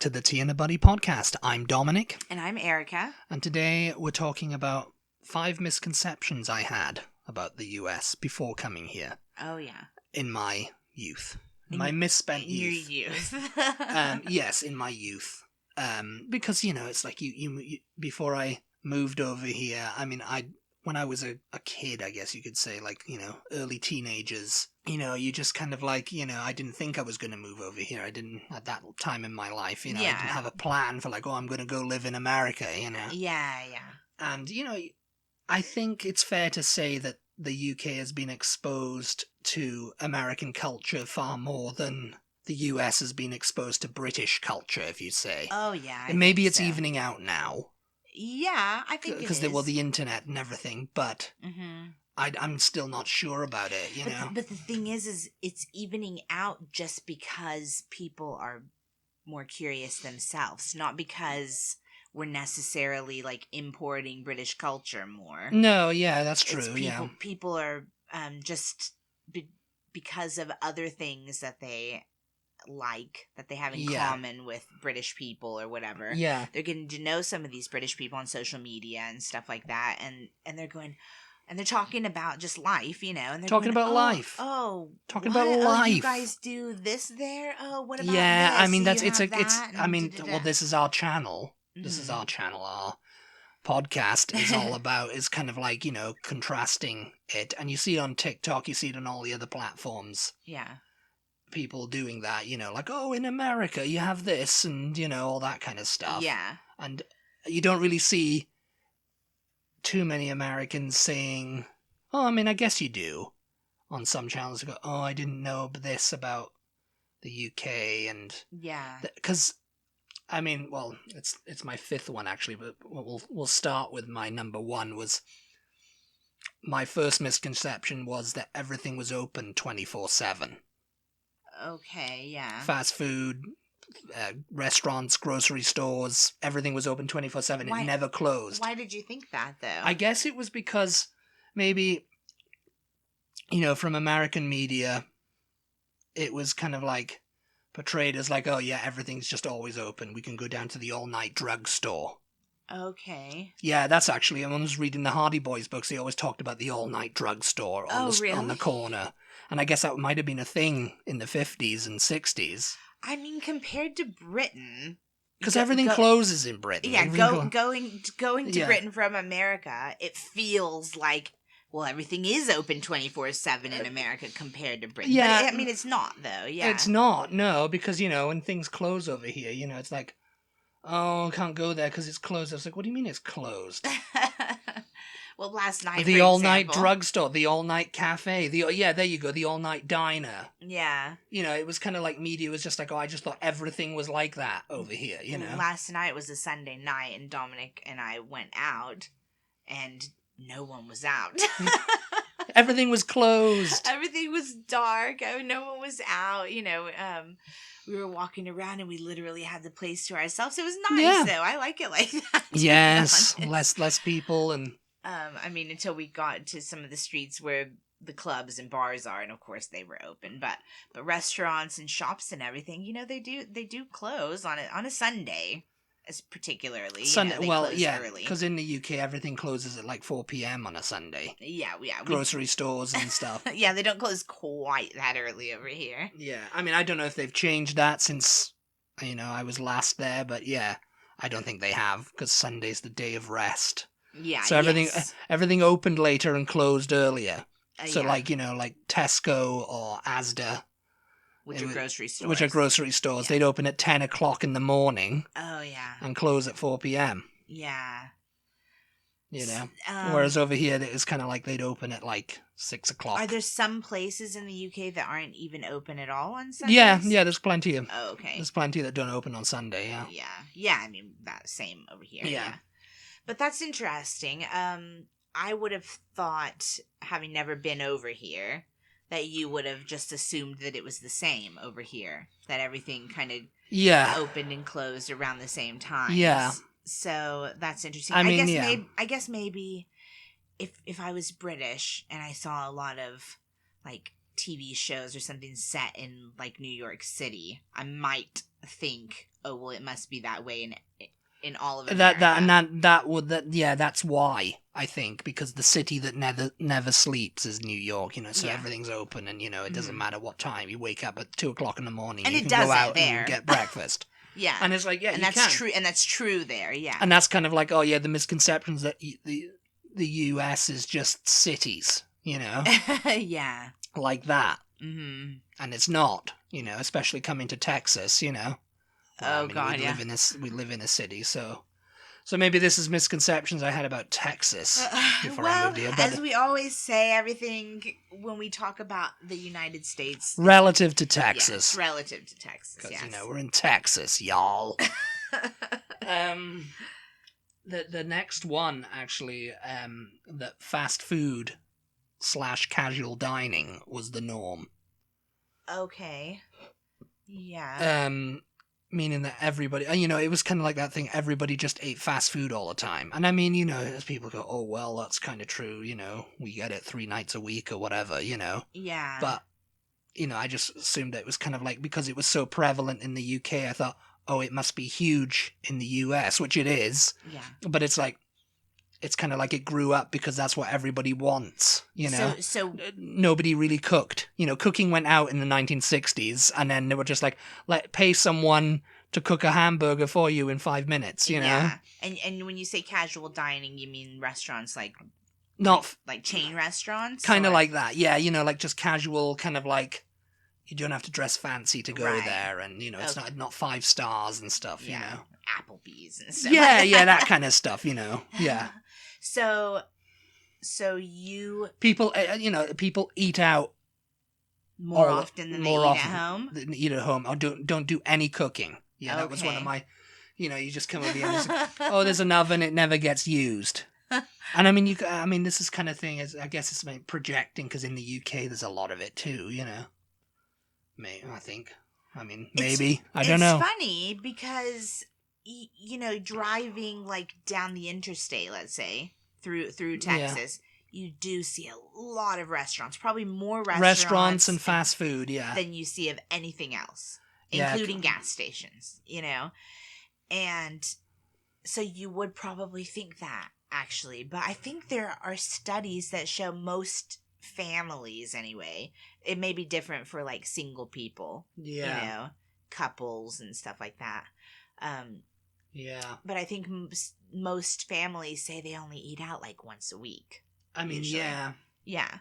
to the Tea and the Butty podcast. I'm Dominic. And I'm Erica. And today we're talking about 5 misconceptions I had about the US before coming here. Oh, yeah. In my youth. My misspent youth. Your youth. Yes, in my youth. Because, it's like you before I moved over here, when I was a kid, I guess you could say, early teenagers, you just kind of I didn't think I was going to move over here. I didn't, at that time in my life, I didn't have a plan for I'm going to go live in America, Yeah. And, I think it's fair to say that the UK has been exposed to American culture far more than the US has been exposed to British culture, if you say. Oh, yeah. And maybe it's evening out now. Yeah, I think it is. Because the internet and everything, but I'm still not sure about it, know? But the thing is it's evening out just because people are more curious themselves, not because we're necessarily, importing British culture more. No, yeah, that's true, People are just because of other things that they that they have in common with British people or whatever. Yeah. They're getting to know some of these British people on social media and stuff like that, and they're going, and they're talking about just life, and they're talking about life. Oh, talking about life. Oh, you guys do this there? Oh, what about this? This is our channel. This is our channel. Our podcast is all about, is kind of contrasting it. And you see it on TikTok, you see it on all the other platforms. Yeah. People doing that, in America you have this and, all that kind of stuff. Yeah. And you don't really see too many Americans saying, I guess you do. On some channels you go, I didn't know this about the UK and... Yeah. Because... it's my 5th one actually, but we'll start with my number 1 was my first misconception was that everything was open 24/7. Okay, yeah. Fast food, restaurants, grocery stores, everything was open 24/7. It never closed. Why did you think that though? I guess it was because maybe, from American media, it was kind of portrayed as everything's just always open. We can go down to the all-night drugstore. Okay. Yeah, that's actually, when I was reading the Hardy Boys books, they always talked about the all-night drugstore on the corner. And I guess that might have been a thing in the 50s and 60s. Compared to Britain... Because everything closes in Britain. Yeah, going to Britain from America, it feels like... Well, everything is open 24/7 in America compared to Britain. Yeah. But it's not, though. Yeah. It's not, no, because, when things close over here, it's like, I can't go there because it's closed. I was like, what do you mean it's closed? Well, last night, the all-night drugstore, the all-night cafe, there you go, the all-night diner. Yeah. It was kind of like media was just I just thought everything was like that over here, Last night was a Sunday night, and Dominic and I went out, and... no one was out. Everything was closed. Everything was dark. No one was out. We were walking around and we literally had the place to ourselves. It was nice, though. I like it like that. Yes, less people and. Until we got to some of the streets where the clubs and bars are, and of course they were open, but restaurants and shops and everything, they do close on a Sunday. As particularly Sunday, early. Because in the UK everything closes at 4 p.m. on a Sunday. Yeah. Grocery stores and stuff. Yeah, they don't close quite that early over here. Yeah, I don't know if they've changed that since, I was last there, but yeah, I don't think they have, because Sunday's the day of rest. Yeah, so everything opened later and closed earlier. So Tesco or Asda. Which are grocery stores. Yeah. They'd open at 10 o'clock in the morning. Oh, yeah. And close at 4 p.m. Yeah. Whereas over here, it's kind of they'd open at 6 o'clock. Are there some places in the UK that aren't even open at all on Sundays? Yeah, there's plenty of. Oh, okay. There's plenty that don't open on Sunday, yeah. Yeah, that same over here. Yeah. But that's interesting. I would have thought, having never been over here, that you would have just assumed that it was the same over here. That everything kind of opened and closed around the same time. Yeah. So that's interesting. I guess maybe if I was British and I saw a lot of TV shows or something set in New York City, I might think, oh well, it must be that way in all of America. That's why, I think, because the city that never sleeps is New York, so everything's open, and it doesn't matter what time you wake up at 2:00 in the morning, and you it can go doesn't out there. and get breakfast. Yeah, and it's like and that's true, and that's true there. Yeah, and that's kind of like, oh yeah, the misconceptions that the U.S. is just cities, yeah, like that, and it's not, especially coming to Texas, Well, God, we live in a city, so maybe this is misconceptions I had about Texas before I moved here. But as we always say, everything when we talk about the United States, relative to Texas, yes, relative to Texas, because we're in Texas, y'all. The next one actually, that fast food / casual dining was the norm. Okay. Yeah. Meaning that everybody, it was kind of like that thing, everybody just ate fast food all the time. And I mean, as people go, oh, well, that's kind of true, we get it 3 nights a week or whatever, Yeah. But, I just assumed that it was kind of like, because it was so prevalent in the UK, I thought, oh, it must be huge in the US, which it is. Yeah. But it's like, it's kind of like it grew up because that's what everybody wants, So nobody really cooked. Cooking went out in the 1960s, and then they were just like, pay someone to cook a hamburger for you in 5 minutes, Yeah. And when you say casual dining, you mean restaurants like chain restaurants? Kind of like that, yeah, like just casual, kind of like, you don't have to dress fancy to go there, and, it's not 5 stars and stuff, Applebee's and stuff. Yeah, that kind of stuff, yeah. So people, people eat out more often than they eat at home. Eat at home, or don't do any cooking. Yeah, that was one of my. You just come over here and say, oh, there's an oven, it never gets used. And I mean, this is kind of thing. I guess it's like projecting, because in the UK there's a lot of it too. Maybe I think. I mean, maybe I don't know. It's funny because driving like down the interstate, let's say through Texas, you do see a lot of restaurants, probably more restaurants and fast food, than you see of anything else, including gas stations, and so you would probably think that, actually, but I think there are studies that show most families, anyway, it may be different for like single people, couples and stuff like that, but I think most families say they only eat out like once a week. I mean, usually. Yeah.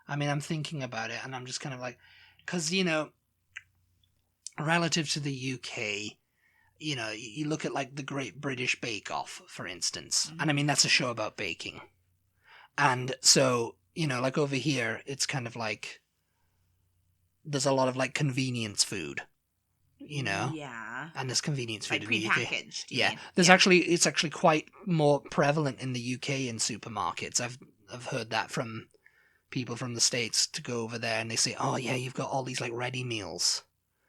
I mean, I'm thinking about it, and I'm just kind of like, because, relative to the UK, you look at like the Great British Bake Off, for instance, and I mean, that's a show about baking. And so, like over here, it's kind of like, there's a lot of like convenience food. Yeah. And there's convenience food like in the UK. Prepackaged. Yeah. There's it's actually quite more prevalent in the UK in supermarkets. I've heard that from people from the States, to go over there and they say, oh yeah, you've got all these like ready meals.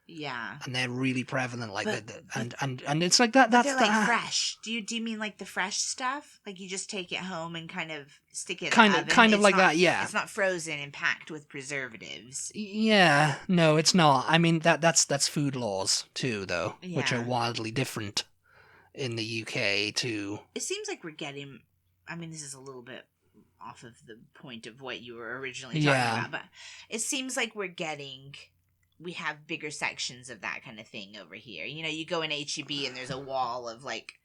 Yeah. And they're really prevalent like that. And it's like that. That's they're like fresh. Do you mean like the fresh stuff? Like you just take it home and kind of stick it in the oven? Kind of like that, yeah. It's not frozen and packed with preservatives. Yeah. No, it's not. I mean, that's food laws too, though, which are wildly different in the UK too. It seems like we're getting, I mean, this is a little bit off of the point of what you were originally talking about, but it seems like we have bigger sections of that kind of thing over here. You go in H-E-B and there's a wall of like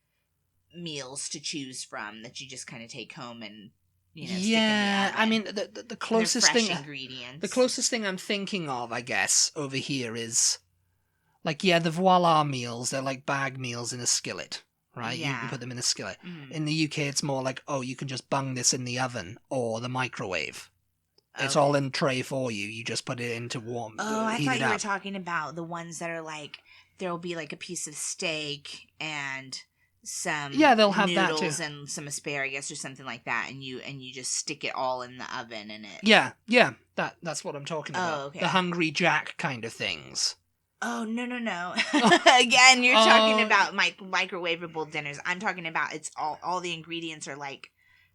meals to choose from that you just kind of take home and stick in the oven. I mean, the closest thing, ingredients. The closest thing I'm thinking of, I guess, over here is like, the Voila meals. They're like bag meals in a skillet, right? You put them in a skillet. In the UK, it's more like, oh, you can just bung this in the oven or the microwave. It's all in a tray for you. You just put it into warm. Oh, I thought you were talking about the ones that are like, there'll be like a piece of steak and some they'll have that too, and some asparagus or something like that, and you just stick it all in the oven and it. Yeah. That's what I'm talking about. Oh, okay. The Hungry Jack kind of things. Oh, no. Again, you're talking about microwavable dinners. I'm talking about it's all the ingredients are like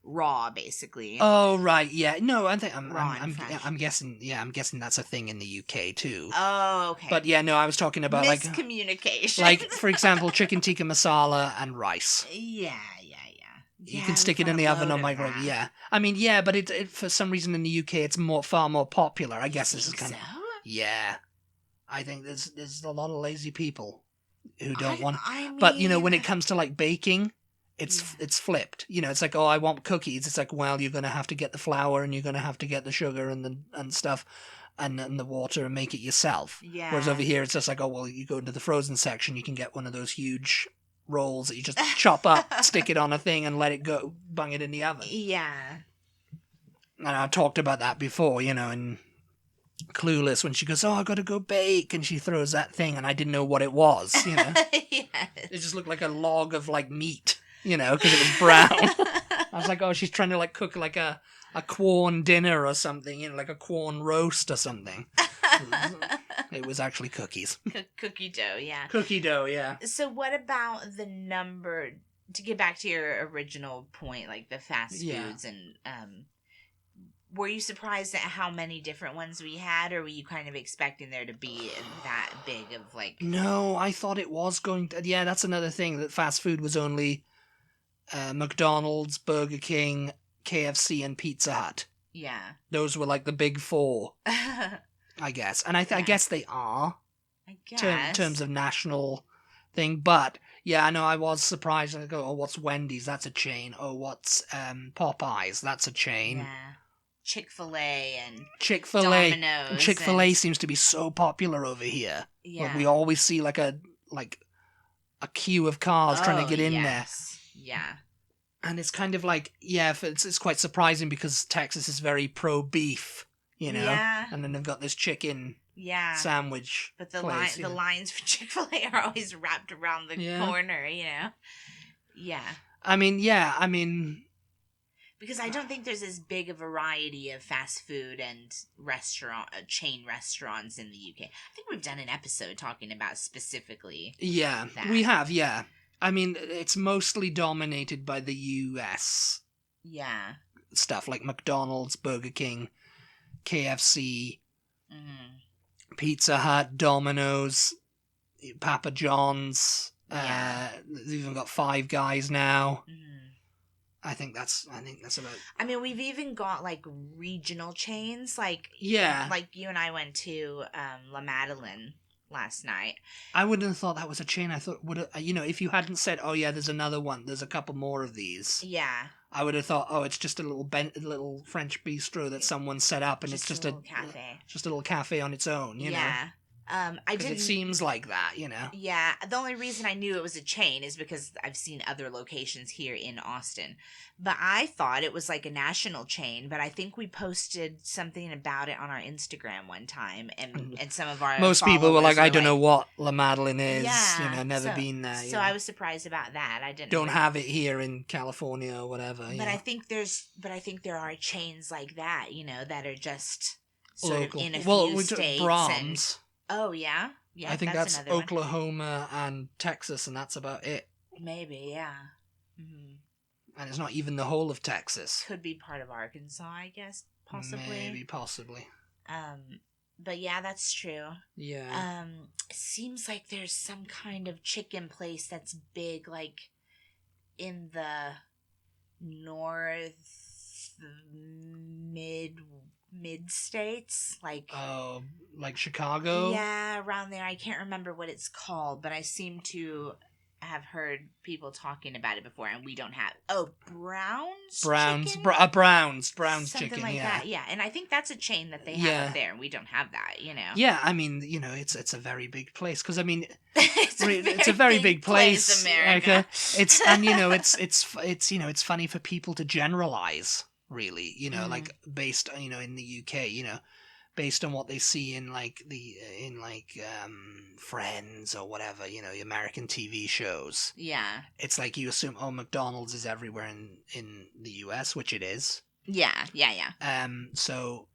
raw, basically. Oh right, yeah. No, I think Raw and fresh. I'm guessing. Yeah, I'm guessing that's a thing in the UK too. Oh, okay. But yeah, no, I was talking about miscommunication. like for example, chicken tikka masala and rice. Yeah. You can stick it in the oven or microwave. Yeah, I mean, yeah, but it for some reason in the UK it's far more popular. I guess this is kind of. Yeah, I think there's a lot of lazy people who don't want. I mean, but when it comes to like baking, it's flipped. It's like, oh, I want cookies. It's like, well, you're gonna have to get the flour and you're gonna have to get the sugar and stuff. And the water and make it yourself. Yeah. Whereas over here, it's just like, oh, well, you go into the frozen section, you can get one of those huge rolls that you just chop up, stick it on a thing, and let it go, bung it in the oven. Yeah. And I talked about that before, in Clueless, when she goes, oh, I got to go bake, and she throws that thing, and I didn't know what it was, Yes. It just looked like a log of, like, meat, because it was brown. I was like, oh, she's trying to, like, cook, like, a Quorn dinner or something, like a Quorn roast or something. It was actually cookies. Cookie dough, yeah. Cookie dough, yeah. So what about the number, to get back to your original point, like the fast foods, and were you surprised at how many different ones we had, or were you kind of expecting there to be that big of like... No, I thought it was going to... Yeah, that's another thing, that fast food was only McDonald's, Burger King, KFC, and Pizza Hut. Yeah. Those were like the big four, I guess. And I guess they are. I guess. In terms of national thing. But, yeah, I know I was surprised. I go, oh, what's Wendy's? That's a chain. Oh, what's Popeyes? That's a chain. Yeah. Chick-fil-A and Chick-fil-A. Domino's. Chick-fil-A seems to be so popular over here. Yeah. Like, we always see like a queue of cars trying to get in there. Yeah. And it's kind of like, it's quite surprising because Texas is very pro-beef, Yeah. And then they've got this chicken sandwich. But the place, the lines for Chick-fil-A are always wrapped around the corner, Yeah. I mean... Because I don't think there's as big a variety of fast food and chain restaurants in the UK. I think we've done an episode talking about specifically that. We have, yeah. I mean, it's mostly dominated by the US. Yeah. Stuff like McDonald's, Burger King, KFC, Pizza Hut, Domino's, Papa John's. They've even got Five Guys now. I think that's about... I mean, we've even got, like, regional chains. Like, like you and I went to La Madeleine last night. I wouldn't have thought that was a chain. I thought, if you hadn't said, oh, yeah, there's another one, there's a couple more of these. Yeah. I would have thought, oh, it's just a little French bistro that someone set up, and it's just a cafe. Just a little cafe on its own, you know? Because it seems like that, Yeah, the only reason I knew it was a chain is because I've seen other locations here in Austin. But I thought it was like a national chain, but I think we posted something about it on our Instagram one time, and some of our most people were like, I don't know what La Madeleine is, never been there. So I was surprised about that. I don't have it here in California or whatever. But I think there are chains like that, that are just sort local. Of in a few states. Brahms. Oh, yeah? Yeah, I think that's Oklahoma and Texas, and that's about it. Maybe, yeah. Mm-hmm. And it's not even the whole of Texas. Could be part of Arkansas, I guess, possibly. Maybe, possibly. But yeah, that's true. Yeah. It seems like there's some kind of chicken place that's big, like, in the north mid states, like Chicago. Yeah, around there. I can't remember what it's called, but I seem to have heard people talking about it before, and we don't have. Oh, Brown's Brown's something chicken, like that. Yeah, and I think that's a chain that they have up there, and we don't have that. Yeah, I mean, it's a very big place because I mean, it's a very big place, America. It's and it's funny for people to generalize. Really, like based, in the UK, based on what they see in Friends or whatever, American TV shows. Yeah. It's like you assume, oh, McDonald's is everywhere in the US, which it is. Yeah. So,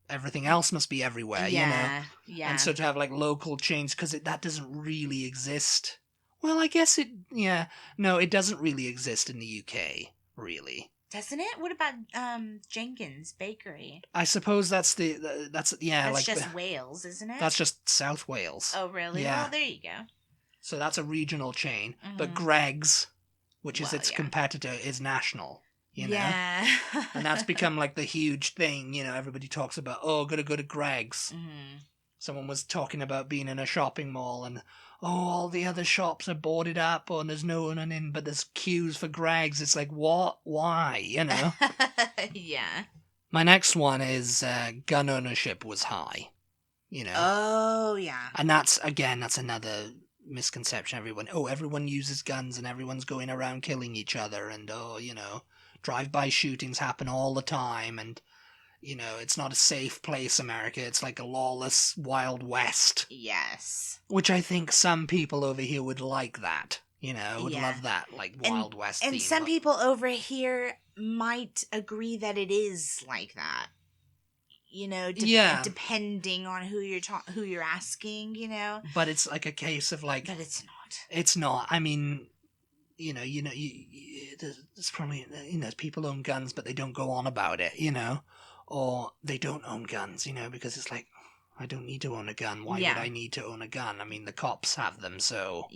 everything else must be everywhere, Yeah. And so to have like local chains, because that doesn't really exist. Well, I guess it doesn't really exist in the UK. really. Doesn't it? What about Jenkins Bakery? I suppose that's That's just Wales, isn't it? That's just South Wales. Oh, really? Yeah. Well, there you go. So that's a regional chain. Mm-hmm. But Greg's, which is its competitor, is national. You know? Yeah. And that's become like the huge thing, you know, everybody talks about, oh, gotta go to Greg's. Mm-hmm. Someone was talking about being in a shopping mall and, oh, all the other shops are boarded up and there's no one in, but there's queues for Greg's. It's like, what? Why? You know? Yeah. My next one is gun ownership was high, you know? Oh, yeah. And that's another misconception. Everyone uses guns and everyone's going around killing each other and, drive-by shootings happen all the time and, it's not a safe place, America. It's like a lawless Wild West. Yes. Which I think some people over here would like that, would love that, like Wild West and theme. Some people over here might agree that it is like that. Depending on who you're asking, But it's like a case of like... But it's not. It's not. I mean... there's probably, people own guns, but they don't go on about it, or they don't own guns, because it's like, I don't need to own a gun. Why would I need to own a gun? I mean, the cops have them, so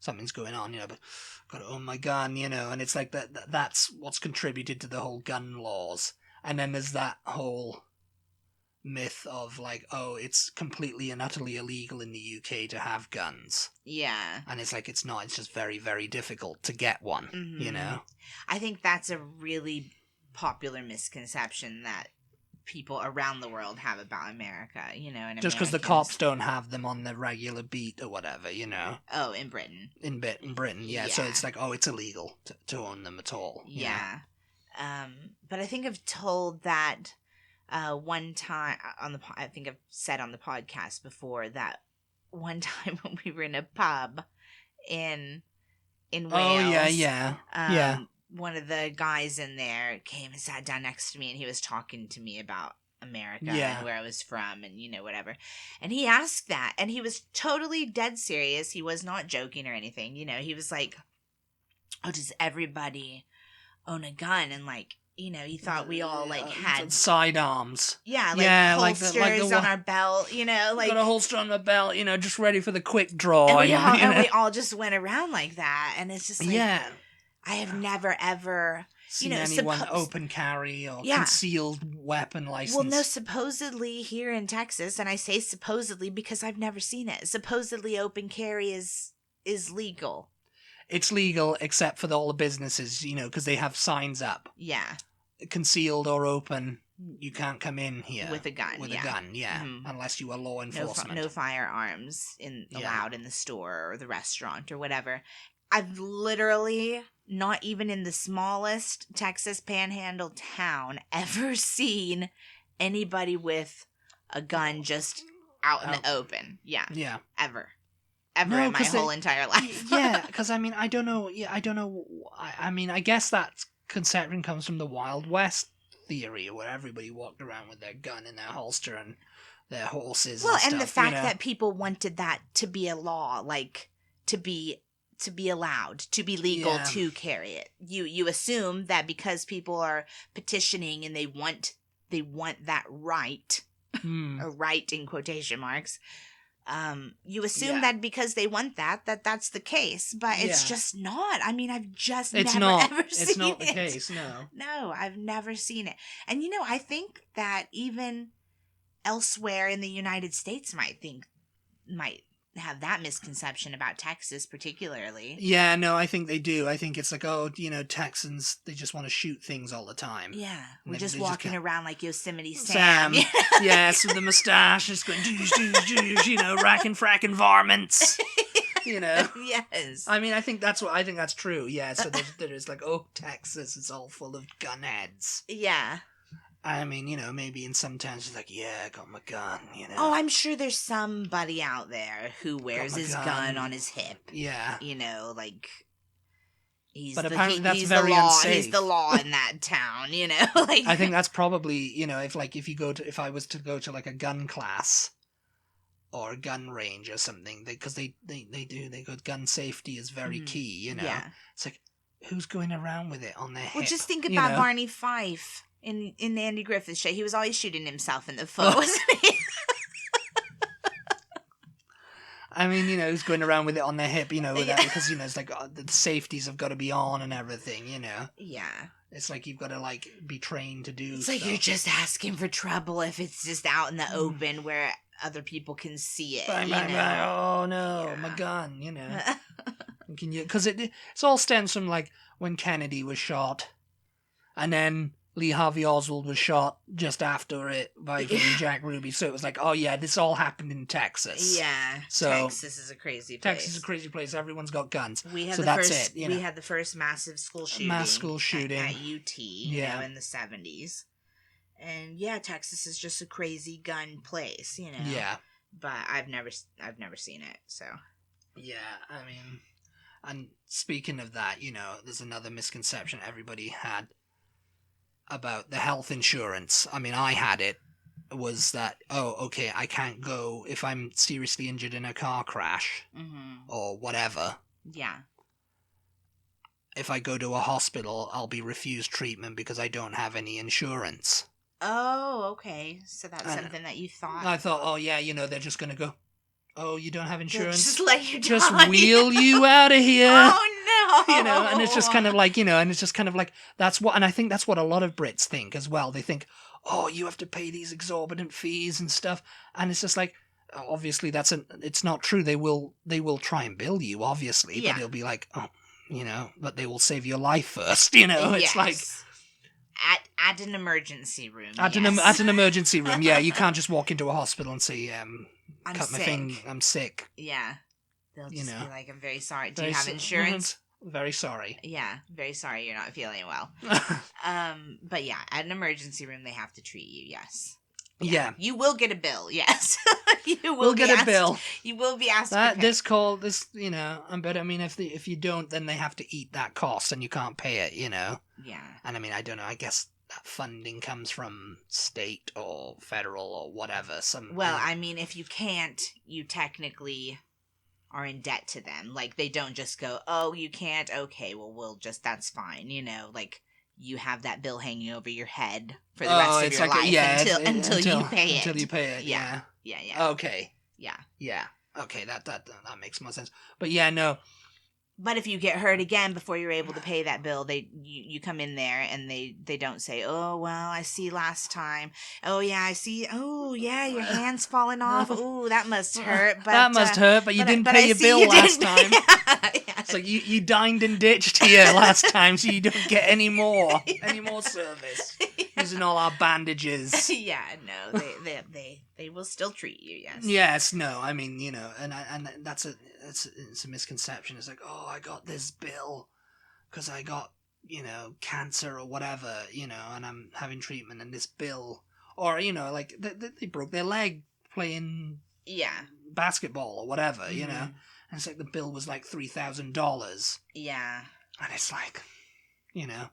something's going on, but got to own my gun, and it's like that's what's contributed to the whole gun laws. And then there's that whole myth of like, oh, it's completely and utterly illegal in the UK to have guns. Yeah. And it's like, it's not, it's just very, very difficult to get one, I think that's a really popular misconception that people around the world have about America, and just because the cops don't have them on the regular beat or whatever, Oh, in Britain. In Britain, yeah. So it's like, oh, it's illegal to own them at all. Yeah. But I think I've told that one time I think I've said on the podcast before that one time when we were in a pub in Wales. Oh, yeah. One of the guys in there came and sat down next to me, and he was talking to me about America and where I was from and, whatever. And he asked that, and he was totally dead serious. He was not joking or anything. He was like, oh, does everybody own a gun? And like, he thought we all like had sidearms. Yeah, holsters like the on our belt, like got a holster on the belt, just ready for the quick draw. And we all just went around like that, and it's just like, I have never ever seen anyone open carry or concealed weapon license. Well, no, supposedly here in Texas, and I say supposedly because I've never seen it. Supposedly open carry is legal. It's legal except for all the businesses, because they have signs up. Yeah. Concealed or open, you can't come in here. With a gun, Mm-hmm. Unless you are law enforcement. No firearms allowed in the store or the restaurant or whatever. I've literally, not even in the smallest Texas panhandle town, ever seen anybody with a gun just out in the open. Yeah. Yeah. Ever in my whole entire life. Yeah, because I mean, I don't know. I mean, I guess that conception comes from the Wild West theory, where everybody walked around with their gun in their holster and their horses. Well, and stuff, and the fact that people wanted that to be a law, like to be allowed, to be legal to carry it. You assume that because people are petitioning and they want that right, a right in quotation marks. You assume that because they want that's the case, but it's just not. I mean, I've just never ever seen it. It's not the case, no. No, I've never seen it. And I think that even elsewhere in the United States might have that misconception about Texas particularly. Yeah, no, I think they do. I think it's like, oh, Texans, they just want to shoot things all the time. Yeah, we're just walking around like Yosemite Sam. Yes, with the mustache, just going, racking fracking varmints. Yes. I mean, I think that's true. Yeah, so there's like, oh, Texas is all full of gunheads. Yeah. I mean, maybe in some towns it's like, yeah, I got my gun, Oh, I'm sure there's somebody out there who wears his gun on his hip. Yeah. like he's but the, apparently that's he's very the law. unsafe. He's the law in that town, like I think that's probably, if I was to go to like a gun class or a gun range or something, because they got gun safety is very key, Yeah. It's like, who's going around with it on their hip? Well, just think you about know? Barney Fife in the Andy Griffith Show. He was always shooting himself in the foot, wasn't he? I mean, who's going around with it on their hip, Yeah. because, it's like the safeties have got to be on and everything, Yeah. It's like you've got to, like, be trained to do It's stuff. like you're just asking for trouble if it's just out in the open where other people can see it. Bang, you bang, know? bang. Oh, no, Yeah. my gun, Because it's all stems from, like, when Kennedy was shot, and then Lee Harvey Oswald was shot just after it by fucking Jack Ruby. So it was like, oh, yeah, this all happened in Texas. Yeah. So Texas is a crazy place. Texas is a crazy place. Everyone's got guns. We had so the that's first. it. We had the first massive school shooting. At UT. Yeah. In the 70s. And yeah, Texas is just a crazy gun place. Yeah. But I've never seen it. So. Yeah, I mean, and speaking of that, there's another misconception everybody had about the health insurance. I mean, I had it, was that, oh, okay, I can't go if I'm seriously injured in a car crash or whatever. Yeah. If I go to a hospital, I'll be refused treatment because I don't have any insurance. Oh, okay. So that's something that you thought. I thought, oh, yeah, they're just going to go, oh, you don't have insurance? Just let you die. Just wheel you out of here. Oh, no. And it's just kind of like, and it's just kind of like, and I think that's what a lot of Brits think as well. They think, oh, you have to pay these exorbitant fees and stuff. And it's just like, obviously it's not true. They will try and bill you, obviously, but they'll be like, oh, but they will save your life first, It's like, at an emergency room. At an emergency room, yeah. You can't just walk into a hospital and say, cut my finger, I'm sick. Yeah. They'll just be like, I'm very sorry. Do you have insurance? Very sorry. Yeah, very sorry you're not feeling well. But yeah, at an emergency room, they have to treat you, yes. Yeah. You will get a bill, yes. You will get a bill. You will be asked but I mean, if you don't, then they have to eat that cost and you can't pay it, Yeah. And I mean, I don't know, I guess that funding comes from state or federal or whatever. I mean, if you can't, you technically are in debt to them. Like, they don't just go, oh, you can't, okay, well, that's fine, like, you have that bill hanging over your head for the rest of your life until you pay it. Until you pay it, yeah. Yeah. Okay. Yeah. Yeah. Okay, that makes more sense. But yeah, no. But if you get hurt again before you're able to pay that bill, you come in there and they don't say, oh, well, I see last time. Oh, yeah, I see. Oh, yeah, your hand's falling off. Oh, that must hurt. But that must hurt, but you didn't pay your bill last time. Yeah. So you dined and ditched here last time, so you don't get any more service. Using all our bandages. Yeah, no, they will still treat you, yes. Yes, no, I mean, and that's it's a misconception. It's like, oh, I got this bill because I got, cancer or whatever, and I'm having treatment, and this bill, or, like, they broke their leg playing basketball or whatever, and it's like the bill was like $3,000. Yeah. And it's like, Yeah.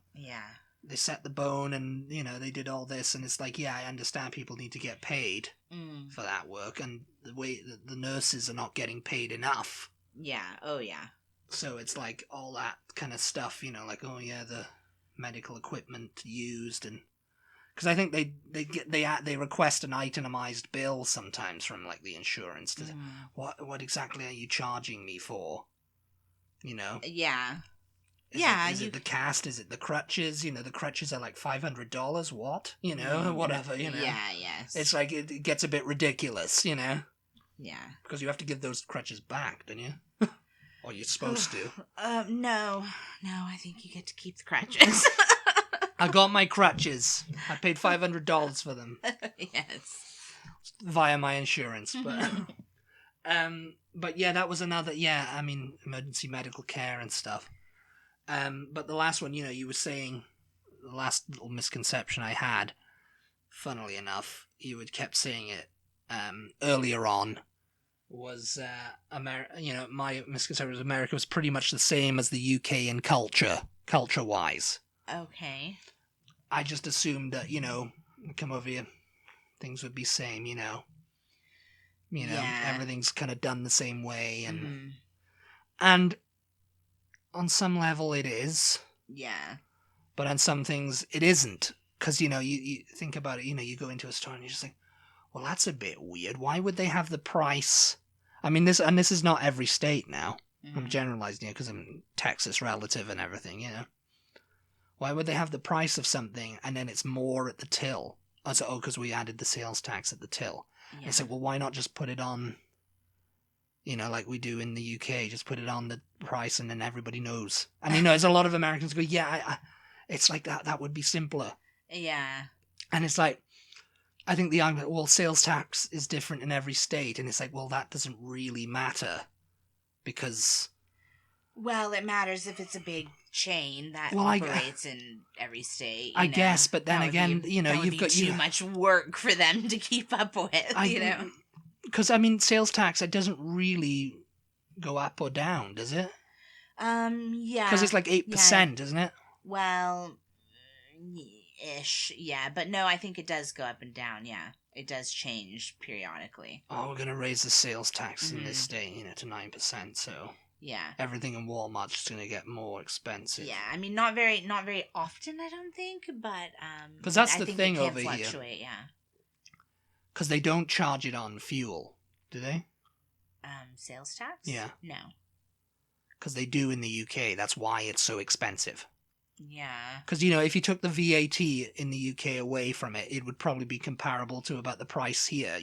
they set the bone and, they did all this, and it's like, yeah, I understand people need to get paid for that work, and the way the nurses are not getting paid enough. Yeah, oh yeah. So it's like all that kind of stuff, like, oh yeah, the medical equipment used, and because I think they request an itemized bill sometimes from, like, the insurance to what exactly are you charging me for? Yeah. Is it the cast? Is it the crutches? The crutches are like $500. What? Whatever. Yeah. Yes. It's like it gets a bit ridiculous. Yeah. Because you have to give those crutches back, don't you? Or you're supposed to. No. I think you get to keep the crutches. I got my crutches. I paid $500 for them. Yes. Via my insurance, but yeah, that was another. Yeah, I mean, emergency medical care and stuff. But the last one, you were saying, the last little misconception I had, funnily enough, you had kept saying it earlier on, was my misconception was America was pretty much the same as the UK in culture-wise. Okay. I just assumed that, come over here, things would be same, everything's kind of done the same way, and on some level it is, Yeah. but on some things it isn't. Because, you think about it, you go into a store and you're just like, well, that's a bit weird. Why would they have the price? I mean, this is not every state now. I'm generalizing here because I'm Texas relative and everything, Why would they have the price of something and then it's more at the till? Because we added the sales tax at the till. Yeah. It's like, well, why not just put it on, like we do in the UK, just put it on the price and then everybody knows. And, there's a lot of Americans go, yeah, it's like that would be simpler. Yeah. And it's like, I think the argument, well, sales tax is different in every state. And it's like, well, that doesn't really matter because... Well, it matters if it's a big chain that operates in every state. I guess, but then again, you've got too much work for them to keep up with, Because, sales tax, it doesn't really go up or down, does it? Yeah. Because it's like 8%, isn't it? Well, ish, yeah. But no, I think it does go up and down, yeah. It does change periodically. Oh, we're going to raise the sales tax in this state, to 9%, so... Yeah. Everything in Walmart's just going to get more expensive. Yeah, not very often, I don't think, but... Because that's the thing over here. Yeah. Because they don't charge it on fuel, do they? Sales tax? Yeah. No. Because they do in the UK. That's why it's so expensive. Yeah. Because, if you took the VAT in the UK away from it, it would probably be comparable to about the price here,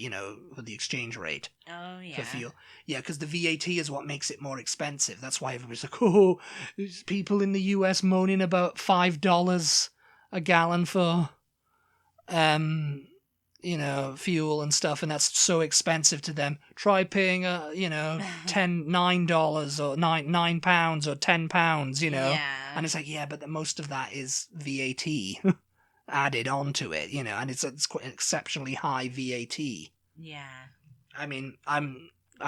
for the exchange rate. Oh, yeah. For fuel. Yeah, because the VAT is what makes it more expensive. That's why everybody's like, oh, there's people in the US moaning about $5 a gallon for, fuel and stuff, and that's so expensive to them. Try paying, $9 or £9 or £10, Yeah. And it's like, yeah, but most of that is VAT added onto it, and it's quite exceptionally high VAT. Yeah. I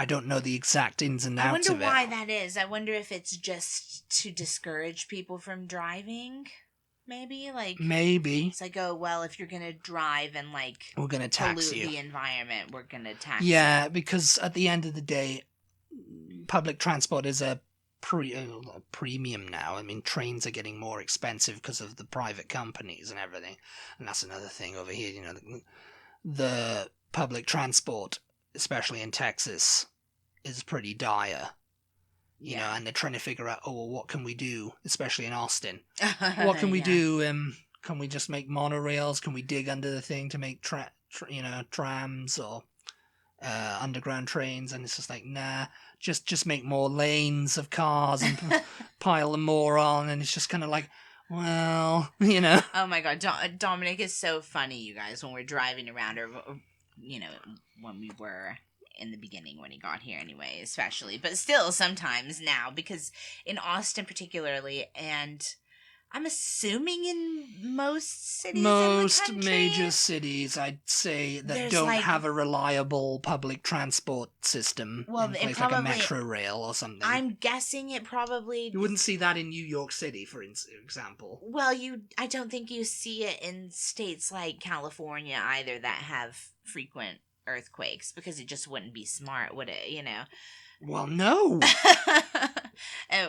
don't know the exact ins and outs of it. I wonder why that is. I wonder if it's just to discourage people from driving. Maybe it's like, oh well, if you're gonna drive and we're gonna tax pollute you. the environment, we're gonna tax you. Yeah, because at the end of the day, public transport is a premium now. Trains are getting more expensive because of the private companies and everything, and that's another thing over here. The public transport, especially in Texas, is pretty dire. And they're trying to figure out, what can we do, especially in Austin? What can we do? Can we just make monorails? Can we dig under the thing to make trams or underground trains? And it's just like, nah, just make more lanes of cars and pile them more on. And it's just kind of like, well, Oh my God, Dominic is so funny, you guys, when we're driving around, or when we were in the beginning when he got here anyway, especially, but still sometimes now, because in Austin particularly, and I'm assuming in most cities in the country, major cities, I'd say, that don't have a reliable public transport system. Well, in place, like a metro rail or something. I'm guessing it probably... You wouldn't see that in New York City, for example. Well, I don't think you see it in states like California either that have frequent earthquakes, because it just wouldn't be smart, would it? Well, no.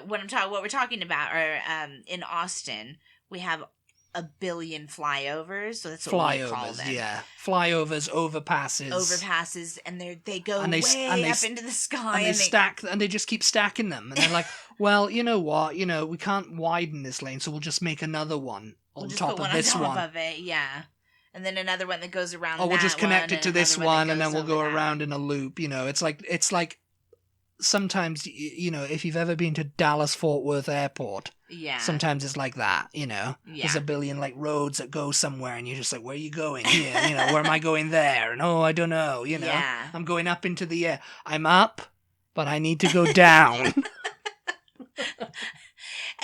What we're talking about are in Austin, we have a billion flyovers, so that's what we call them. Yeah, flyovers, overpasses, and they go way up into the sky, and they stack, and they just keep stacking them, and they're like, well, you know what, we can't widen this lane, so we'll just make another one on top of this one. Of it, yeah. And then another one that goes around. Oh, we'll just connect it to this one, and then we'll go around in a loop. It's like sometimes, if you've ever been to Dallas Fort Worth Airport, yeah, sometimes it's like that. Yeah. There's a billion roads that go somewhere, and you're just like, where are you going here? Where am I going there? And I don't know. Yeah. I'm going up into the air. I'm up, but I need to go down.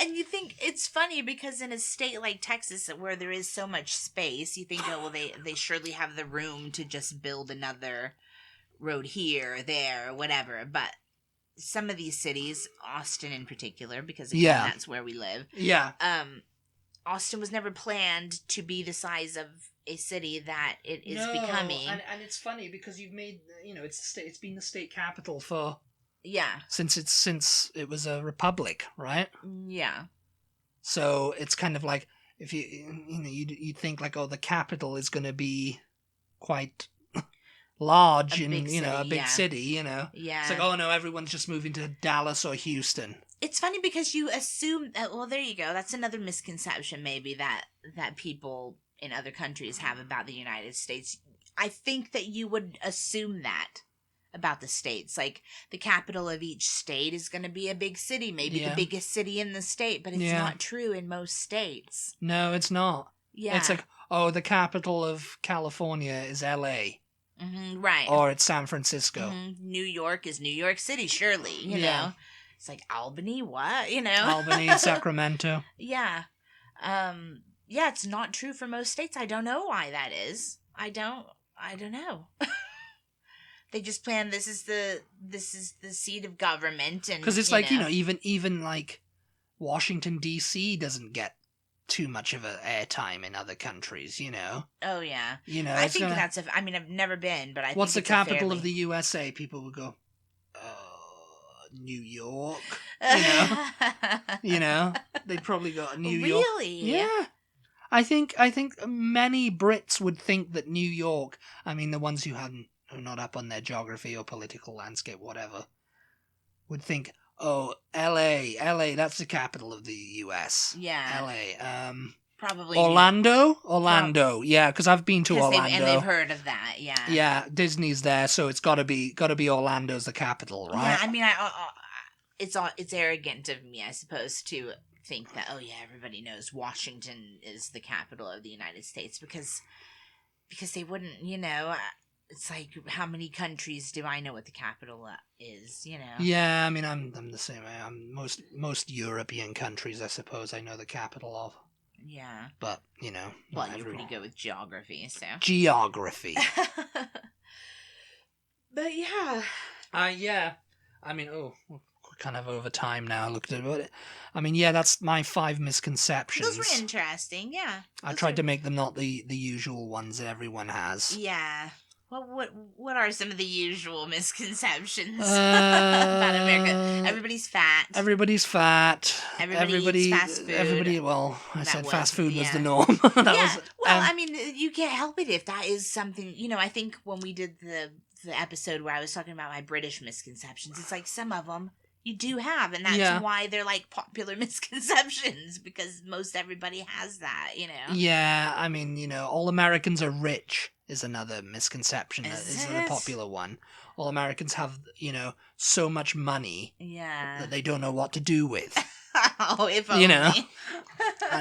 And you think it's funny because in a state like Texas where there is so much space, you think, oh, well, they surely have the room to just build another road here or there or whatever. But some of these cities, Austin in particular, because again, that's where we live. Yeah. Austin was never planned to be the size of a city that it is becoming. And it's funny because you've made, it's been the state capital for Yeah. Since it was a republic, right? Yeah. So it's kind of like if you think like, oh, the capital is going to be quite large in a big city. Yeah. It's like, oh no, everyone's just moving to Dallas or Houston. It's funny because you assume well, there you go. That's another misconception maybe that people in other countries have about the United States. I think that you would assume that about the states. Like, the capital of each state is going to be a big city, maybe the biggest city in the state, but it's not true in most states. No, it's not. Yeah. It's like, oh, the capital of California is LA. Mm-hmm, right. Or it's San Francisco. Mm-hmm. New York is New York City, surely, you know. It's like Albany, what? You know? Albany, Sacramento. Yeah. Yeah, it's not true for most states. I don't know why that is. I don't know. They just plan this is the seat of government, and because it's like, even like Washington D.C. doesn't get too much of a airtime in other countries, Oh yeah. I think that's I mean, I've never been, but I what's think the capital of the USA? People would go, New York. They'd probably go New York. Really? Yeah. I think many Brits would think that New York, I mean the ones who are not up on their geography or political landscape, whatever, would think, oh, LA, that's the capital of the US. Yeah. LA. Probably Orlando. Yeah, because I've been to Orlando. And they've heard of that, yeah. Yeah, Disney's there, so it's gotta be Orlando's the capital, right? Yeah, I mean, it's arrogant of me, I suppose, to think that, oh yeah, everybody knows Washington is the capital of the United States, because they wouldn't, it's like, how many countries do I know what the capital is, Yeah, I mean, I'm the same way. I'm most European countries, I suppose, I know the capital of. Yeah. But, well, you're pretty good with geography, so. Geography. But yeah. Yeah. I mean, we're kind of over time now. I looked at it. I mean, yeah, that's my 5 misconceptions. Those were interesting, yeah. I tried to make them not the usual ones that everyone has. Yeah. Well, what are some of the usual misconceptions about America? Everybody's fat. Everybody eats fast food. I said fast food was the norm. I mean, you can't help it if that is something, I think when we did the episode where I was talking about my British misconceptions, it's like some of them you do have, and that's why they're like popular misconceptions, because most everybody has that, Yeah, I mean, all Americans are rich is another misconception. Is a popular one. All Americans have, so much money that they don't know what to do with. Oh, if only. And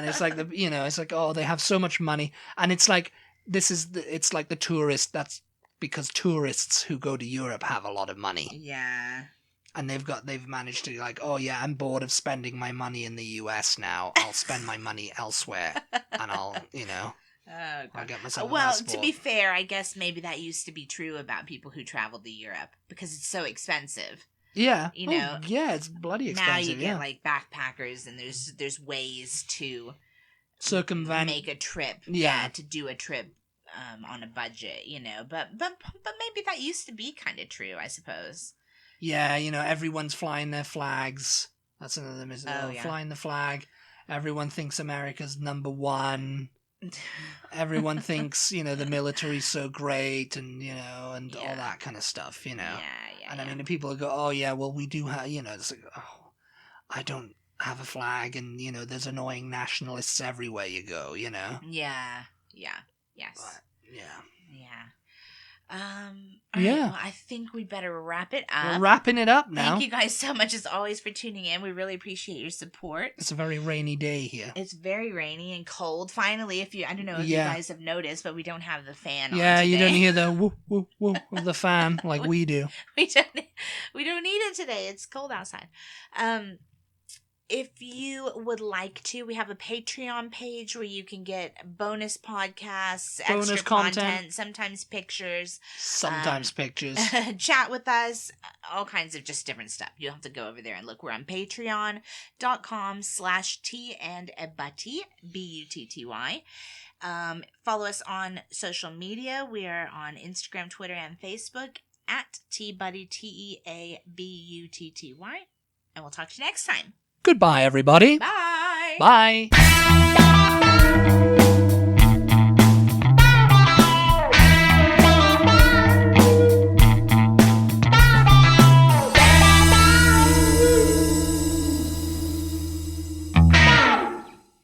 it's like it's like, oh, they have so much money, and it's like it's like the tourist. That's because tourists who go to Europe have a lot of money. Yeah. And they've managed to, like, oh yeah, I'm bored of spending my money in the US now. I'll spend my money elsewhere, and I'll get myself a passport. To be fair, I guess maybe that used to be true about people who traveled to Europe, because it's so expensive. Yeah. It's bloody expensive. Now you get like backpackers, and there's ways to circumvent, make a trip. Yeah, to do a trip on a budget, But maybe that used to be kind of true, I suppose. Yeah, everyone's flying their flags. That's another misconception. Flying the flag. Everyone thinks America's number one. Everyone thinks, the military's so great, and, and all that kind of stuff, Yeah. And I mean, the people who go, oh, yeah, well, we do have, it's like, oh, I don't have a flag, and, there's annoying nationalists everywhere you go, Yeah. Yes. But, yeah. All right, well, I think we better wrap it up. We're wrapping it up now. Thank you guys so much, as always, for tuning in. We really appreciate your support. It's a very rainy day here. It's very rainy and cold. Finally, I don't know if you guys have noticed, but we don't have the fan on today. You don't hear the woo, woo, woo of the fan like we do. We don't need it today. It's cold outside. If you would like to, we have a Patreon page where you can get bonus podcasts, extra content, sometimes pictures. Chat with us, all kinds of just different stuff. You'll have to go over there and look. We're on patreon.com/tea-and-a-butty, Butty. Follow us on social media. We are on Instagram, Twitter, and Facebook at TButty, TEABUTTY. And we'll talk to you next time. Goodbye, everybody. Bye. Bye.